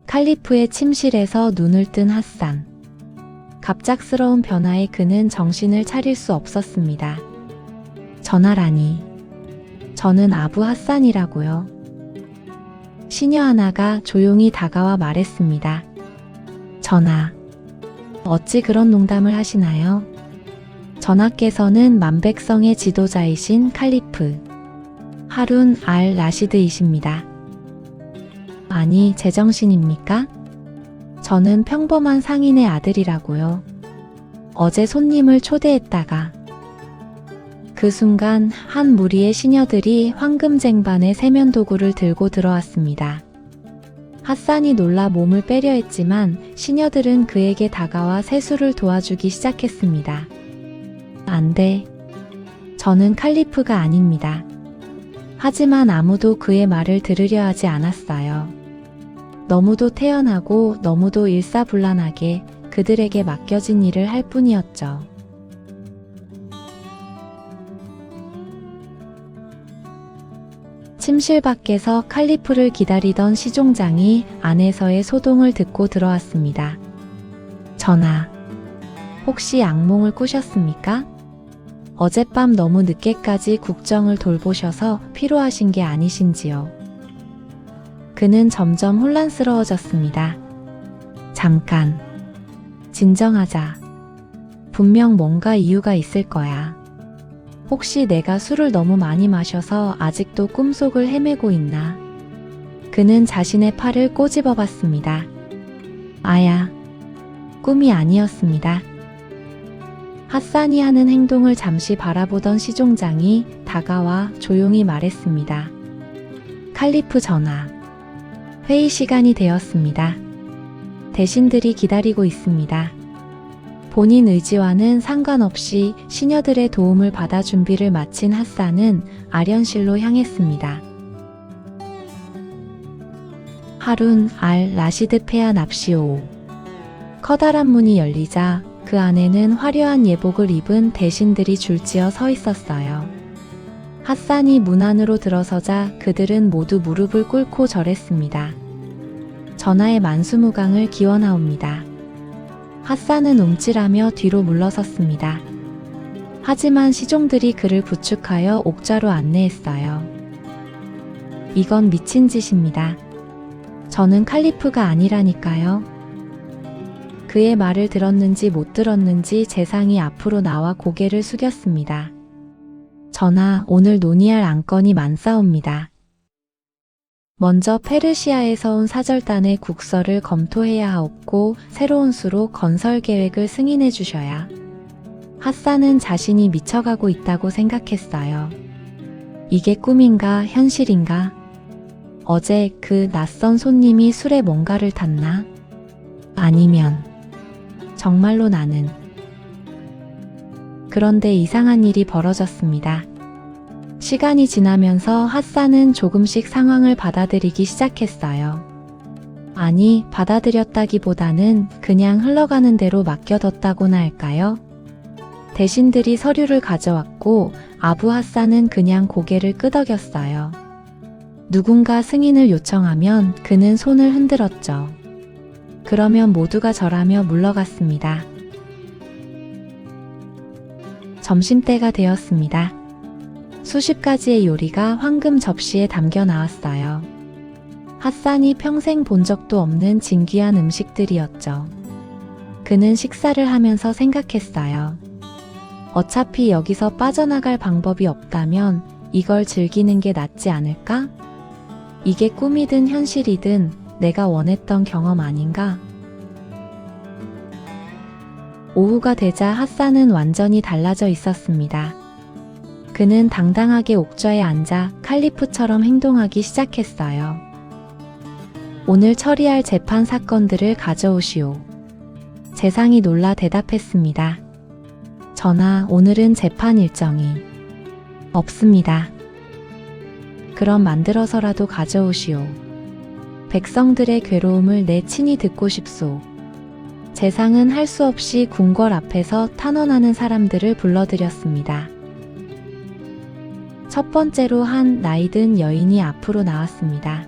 칼리프의 침실에서 눈을 뜬 핫산. 갑작스러운 변화에 그는 정신을 차릴 수 없었습니다. 전화라니. 저는 아부 핫산이라고요. 시녀 하나가 조용히 다가와 말했습니다. 전하. 어찌 그런 농담을 하시나요? 전하께서는 만백성의 지도자이신 칼리프 하룬 알 라시드이십니다. 아니, 제정신입니까? 저는 평범한 상인의 아들이라고요. 어제 손님을 초대했다가 그 순간 한 무리의 시녀들이 황금쟁반의 세면도구를 들고 들어왔습니다. 핫산이 놀라 몸을 빼려 했지만 시녀들은 그에게 다가와 세수를 도와주기 시작했습니다. 안 돼. 저는 칼리프가 아닙니다. 하지만 아무도 그의 말을 들으려 하지 않았어요. 너무도 태연하고 너무도 일사불란하게 그들에게 맡겨진 일을 할 뿐이었죠. 침실 밖에서 칼리프를 기다리던 시종장이 안에서의 소동을 듣고 들어왔습니다. 전하, 혹시 악몽을 꾸셨습니까? 어젯밤 너무 늦게까지 국정을 돌보셔서 피로하신 게 아니신지요? 그는 점점 혼란스러워졌습니다. 잠깐. 진정하자. 분명 뭔가 이유가 있을 거야. 혹시 내가 술을 너무 많이 마셔서 아직도 꿈속을 헤매고 있나? 그는 자신의 팔을 꼬집어 봤습니다. 아야. 꿈이 아니었습니다. 핫산이 하는 행동을 잠시 바라보던 시종장이 다가와 조용히 말했습니다. 칼리프 전하. 회의 시간이 되었습니다. 대신들이 기다리고 있습니다. 본인 의지와는 상관없이 시녀들의 도움을 받아 준비를 마친 핫산은 아련실로 향했습니다. 하룬 알 라시드 페아 납시오. 커다란 문이 열리자 그 안에는 화려한 예복을 입은 대신들이 줄지어 서 있었어요. 핫산이 문 안으로 들어서자 그들은 모두 무릎을 꿇고 절했습니다. 전하의 만수무강을 기원하옵니다. 핫산은 움찔하며 뒤로 물러섰습니다. 하지만 시종들이 그를 부축하여 옥좌로 안내했어요. 이건 미친 짓입니다. 저는 칼리프가 아니라니까요. 그의 말을 들었는지 못 들었는지 재상이 앞으로 나와 고개를 숙였습니다. 전하, 오늘 논의할 안건이 많사옵니다. 먼저 페르시아에서 온 사절단의 국서를 검토해야 하옵고 새로운 수로 건설 계획을 승인해 주셔야. 핫산은 자신이 미쳐가고 있다고 생각했어요. 이게 꿈인가 현실인가? 어제 그 낯선 손님이 술에 뭔가를 탔나? 아니면 정말로 나는. 그런데 이상한 일이 벌어졌습니다. 시간이 지나면서 핫산은 조금씩 상황을 받아들이기 시작했어요. 아니, 받아들였다기보다는 그냥 흘러가는 대로 맡겨뒀다고나 할까요? 대신들이 서류를 가져왔고 아부 핫산은 그냥 고개를 끄덕였어요. 누군가 승인을 요청하면 그는 손을 흔들었죠. 그러면 모두가 절하며 물러갔습니다. 점심때가 되었습니다. 수십 가지의 요리가 황금 접시에 담겨 나왔어요. 핫산이 평생 본 적도 없는 진귀한 음식들이었죠. 그는 식사를 하면서 생각했어요. 어차피 여기서 빠져나갈 방법이 없다면 이걸 즐기는 게 낫지 않을까? 이게 꿈이든 현실이든 내가 원했던 경험 아닌가? 오후가 되자 핫산은 완전히 달라져 있었습니다. 그는 당당하게 옥좌에 앉아 칼리프처럼 행동하기 시작했어요. 오늘 처리할 재판 사건들을 가져오시오. 재상이 놀라 대답했습니다. 전하, 오늘은 재판 일정이 없습니다. 그럼 만들어서라도 가져오시오. 백성들의 괴로움을 내 친히 듣고 싶소. 재상은 할 수 없이 궁궐 앞에서 탄원하는 사람들을 불러들였습니다. 첫 번째로 한 나이든 여인이 앞으로 나왔습니다.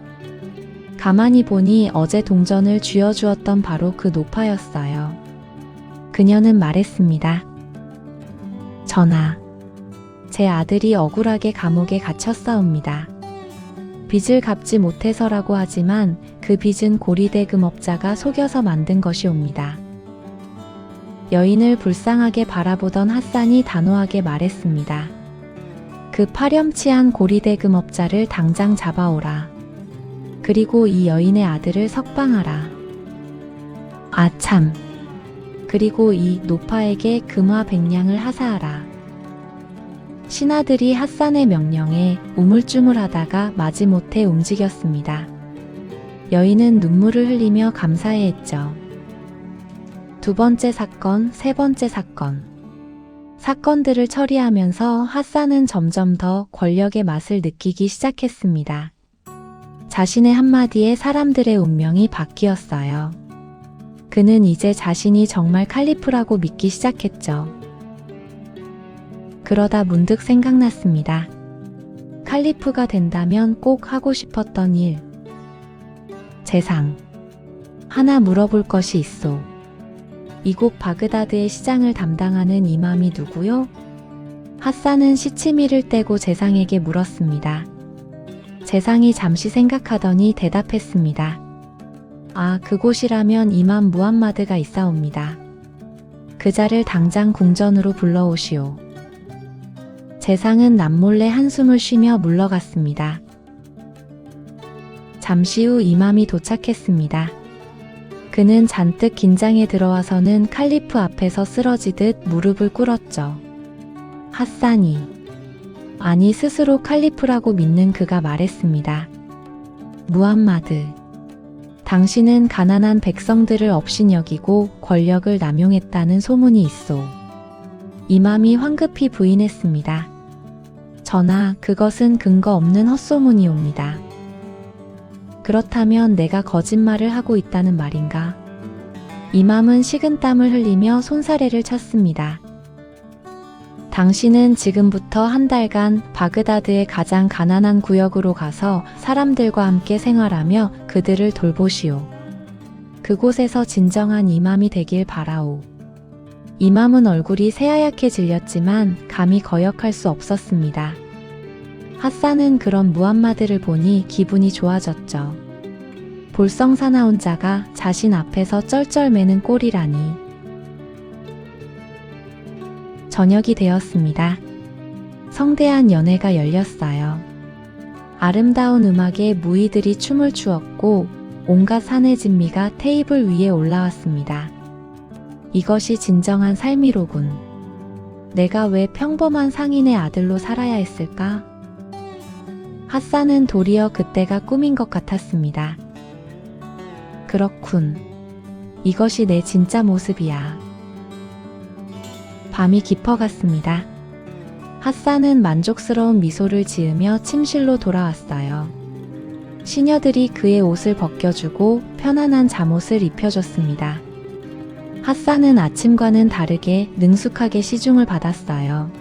가만히 보니 어제 동전을 쥐어주었던 바로 그 노파였어요. 그녀는 말했습니다. 전하, 제 아들이 억울하게 감옥에 갇혔사옵니다. 빚을 갚지 못해서라고 하지만 그 빚은 고리대금업자가 속여서 만든 것이옵니다. 여인을 불쌍하게 바라보던 핫산이 단호하게 말했습니다. 그 파렴치한 고리대금업자를 당장 잡아오라. 그리고 이 여인의 아들을 석방하라. 아참. 그리고 이 노파에게 금화 100냥을 하사하라. 신하들이 핫산의 명령에 우물쭈물하다가 마지못해 움직였습니다. 여인은 눈물을 흘리며 감사해했죠. 두 번째 사건, 세 번째 사건. 사건들을 처리하면서 핫산은 점점 더 권력의 맛을 느끼기 시작했습니다. 자신의 한마디에 사람들의 운명이 바뀌었어요. 그는 이제 자신이 정말 칼리프라고 믿기 시작했죠. 그러다 문득 생각났습니다. 칼리프가 된다면 꼭 하고 싶었던 일. 재상. 하나 물어볼 것이 있소. 이곳 바그다드의 시장을 담당하는 이맘이 누구요? 핫산은 시치미를 떼고 재상에게 물었습니다. 재상이 잠시 생각하더니 대답했습니다. 아, 그곳이라면 이맘 무함마드가 있사옵니다. 그자를 당장 궁전으로 불러오시오. 재상은 남몰래 한숨을 쉬며 물러갔습니다. 잠시 후 이맘이 도착했습니다. 그는 잔뜩 긴장에 들어와서는 칼리프 앞에서 쓰러지듯 무릎을 꿇었죠. 핫산이, 아니 스스로 칼리프라고 믿는 그가 말했습니다. 무함마드, 당신은 가난한 백성들을 업신여기고 권력을 남용했다는 소문이 있소. 이맘이 황급히 부인했습니다. 전하, 그것은 근거 없는 헛소문이옵니다. 그렇다면 내가 거짓말을 하고 있다는 말인가? 이맘은 식은땀을 흘리며 손사래를 쳤습니다. 당신은 지금부터 한 달간 바그다드의 가장 가난한 구역으로 가서 사람들과 함께 생활하며 그들을 돌보시오. 그곳에서 진정한 이맘이 되길 바라오. 이맘은 얼굴이 새하얗게 질렸지만 감히 거역할 수 없었습니다. 핫산은 그런 무함마드를 보니 기분이 좋아졌죠. 볼썽사나운 자가 자신 앞에서 쩔쩔매는 꼴이라니. 저녁이 되었습니다. 성대한 연회가 열렸어요. 아름다운 음악에 무희들이 춤을 추었고 온갖 사내 진미가 테이블 위에 올라왔습니다. 이것이 진정한 삶이로군. 내가 왜 평범한 상인의 아들로 살아야 했을까? 핫산은 도리어 그때가 꿈인 것 같았습니다. 그렇군. 이것이 내 진짜 모습이야. 밤이 깊어갔습니다. 핫산은 만족스러운 미소를 지으며 침실로 돌아왔어요. 시녀들이 그의 옷을 벗겨주고 편안한 잠옷을 입혀줬습니다. 핫산은 아침과는 다르게 능숙하게 시중을 받았어요.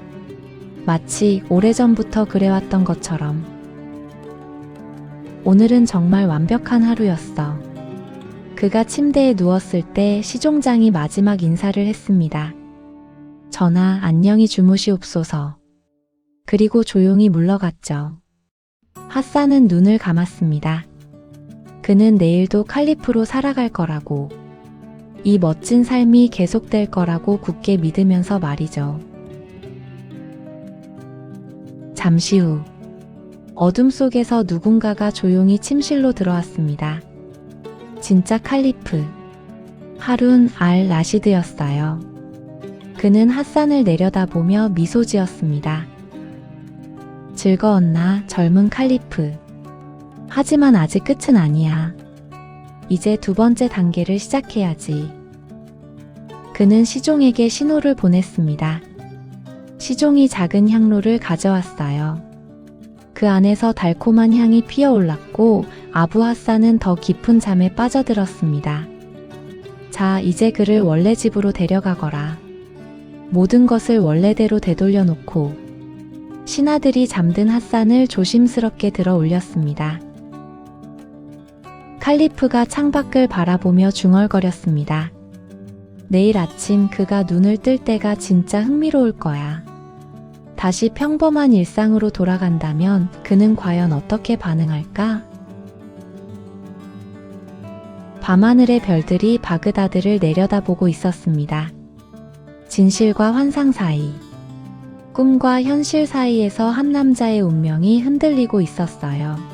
마치 오래전부터 그래왔던 것처럼. 오늘은 정말 완벽한 하루였어. 그가 침대에 누웠을 때 시종장이 마지막 인사를 했습니다. 전하, 안녕히 주무시옵소서. 그리고 조용히 물러갔죠. 핫산은 눈을 감았습니다. 그는 내일도 칼리프로 살아갈 거라고, 이 멋진 삶이 계속될 거라고 굳게 믿으면서 말이죠. 잠시 후 어둠 속에서 누군가가 조용히 침실로 들어왔습니다. 진짜 칼리프, 하룬 알 라시드였어요. 그는 핫산을 내려다보며 미소 지었습니다. 즐거웠나, 젊은 칼리프. 하지만 아직 끝은 아니야. 이제 두 번째 단계를 시작해야지. 그는 시종에게 신호를 보냈습니다. 시종이 작은 향로를 가져왔어요. 그 안에서 달콤한 향이 피어올랐고 아부 핫산은 더 깊은 잠에 빠져들었습니다. 자, 이제 그를 원래 집으로 데려가거라. 모든 것을 원래대로 되돌려 놓고. 신하들이 잠든 핫산을 조심스럽게 들어 올렸습니다. 칼리프가 창밖을 바라보며 중얼거렸습니다. 내일 아침 그가 눈을 뜰 때가 진짜 흥미로울 거야. 다시 평범한 일상으로 돌아간다면 그는 과연 어떻게 반응할까? 밤하늘의 별들이 바그다드를 내려다보고 있었습니다. 진실과 환상 사이, 꿈과 현실 사이에서 한 남자의 운명이 흔들리고 있었어요.